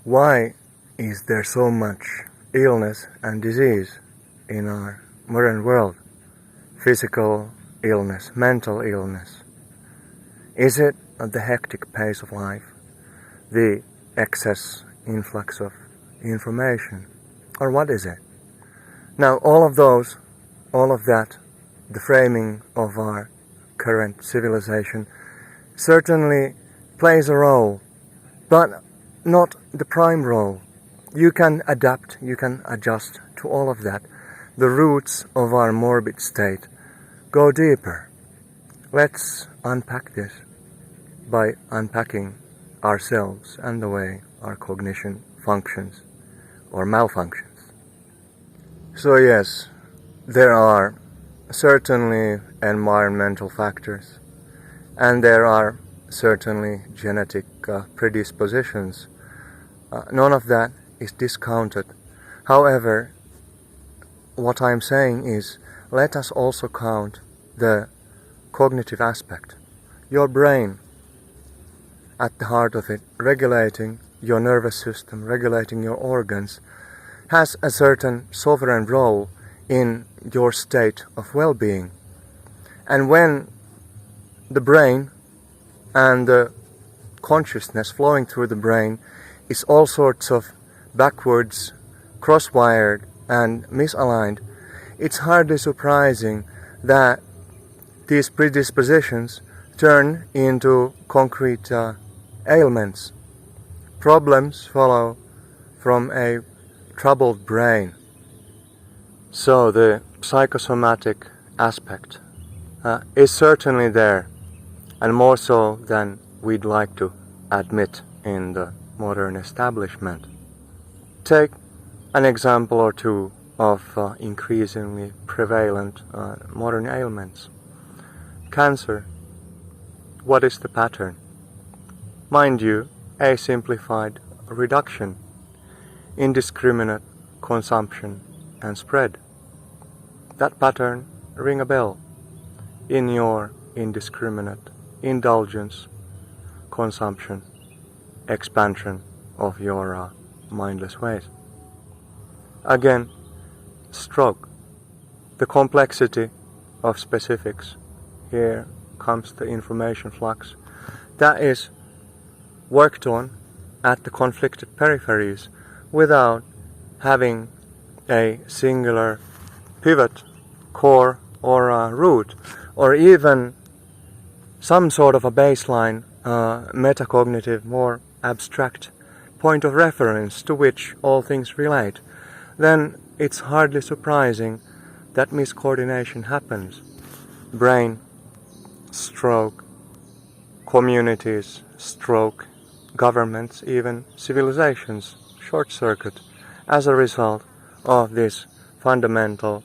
Why is there so much illness and disease in our modern world? Physical illness, mental illness. Is it the hectic pace of life, the excess influx of information, or what is it? Now all of that, the framing of our current civilization certainly plays a role, but not the prime role. You can adapt, you can adjust to all of that. The roots of our morbid state go deeper. Let's unpack this by unpacking ourselves and the way our cognition functions or malfunctions. So yes, there are certainly environmental factors, and there are certainly genetic predispositions. None of that is discounted. However, what I'm saying is, let us also count the cognitive aspect. Your brain, at the heart of it, regulating your nervous system, regulating your organs, has a certain sovereign role in your state of well-being. And when the brain and the consciousness flowing through the brain is all sorts of backwards, cross-wired and misaligned, it's hardly surprising that these predispositions turn into concrete ailments. Problems follow from a troubled brain. So the psychosomatic aspect is certainly there, and more so than we'd like to admit in the modern establishment. Take an example or two of increasingly prevalent modern ailments. Cancer. What is the pattern? Mind you, a simplified reduction, indiscriminate consumption and spread. That pattern ring a bell in your indiscriminate indulgence, consumption, expansion of your mindless ways. Again, stroke. The complexity of specifics. Here comes the information flux that is worked on at the conflicted peripheries without having a singular pivot, core, or root, or even some sort of a baseline, metacognitive, more abstract point of reference to which all things relate, then it's hardly surprising that miscoordination happens. Brain, stroke, communities, stroke, governments, even civilizations, short circuit as a result of this fundamental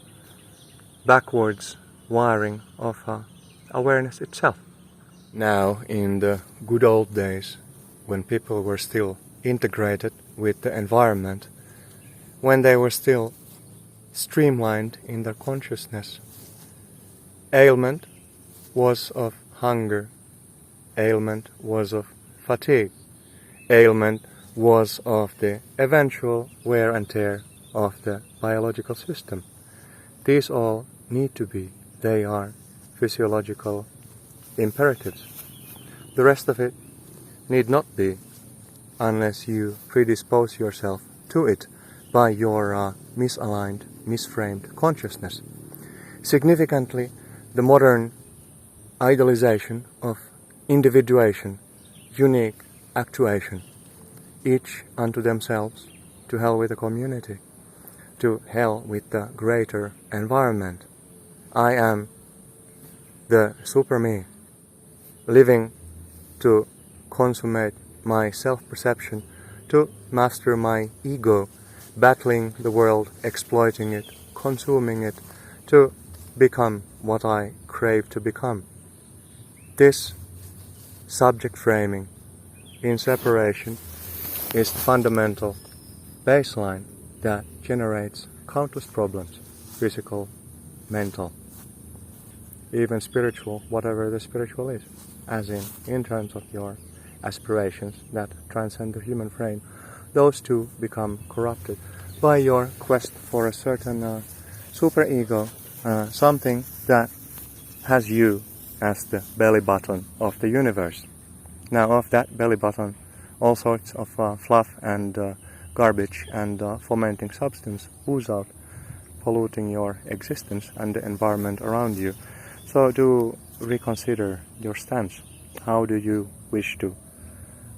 backwards wiring of awareness itself. Now, in the good old days, when people were still integrated with the environment, when they were still streamlined in their consciousness, ailment was of hunger, ailment was of fatigue, ailment was of the eventual wear and tear of the biological system. These all need to be. They are physiological imperatives. The rest of it need not be, unless you predispose yourself to it by your misaligned, misframed consciousness. Significantly, the modern idealization of individuation, unique actuation, each unto themselves, to hell with the community, to hell with the greater environment. I am the super me, living to consummate my self-perception, to master my ego, battling the world, exploiting it, consuming it, to become what I crave to become. This subject framing in separation is the fundamental baseline that generates countless problems, physical, mental, even spiritual, whatever the spiritual is, as in terms of your aspirations that transcend the human frame, those two become corrupted by your quest for a certain superego, something that has you as the belly button of the universe. Now, of that belly button, all sorts of fluff and garbage and fomenting substance ooze out, polluting your existence and the environment around you. So do reconsider your stance. How do you wish to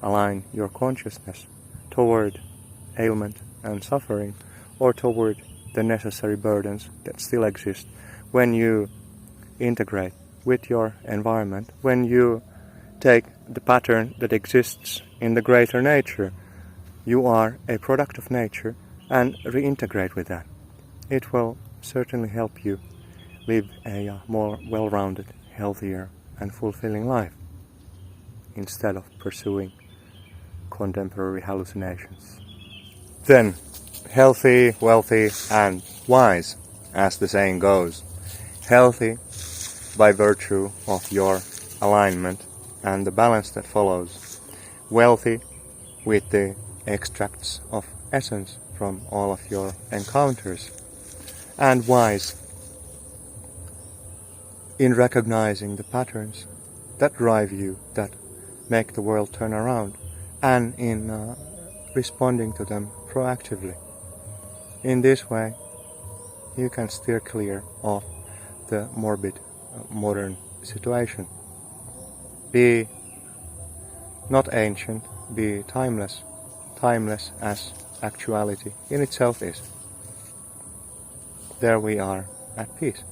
align your consciousness toward ailment and suffering, or toward the necessary burdens that still exist when you integrate with your environment, when you take the pattern that exists in the greater nature? You are a product of nature, and reintegrate with that. It will certainly help you live a more well-rounded, healthier and fulfilling life, instead of pursuing contemporary hallucinations. Then, healthy, wealthy and wise, as the saying goes. Healthy by virtue of your alignment and the balance that follows. Wealthy with the extracts of essence from all of your encounters. And wise in recognizing the patterns that drive you, that make the world turn around, and in responding to them proactively. In this way, you can steer clear of the morbid modern situation. Be not ancient, be timeless, timeless as actuality in itself is. There we are at peace.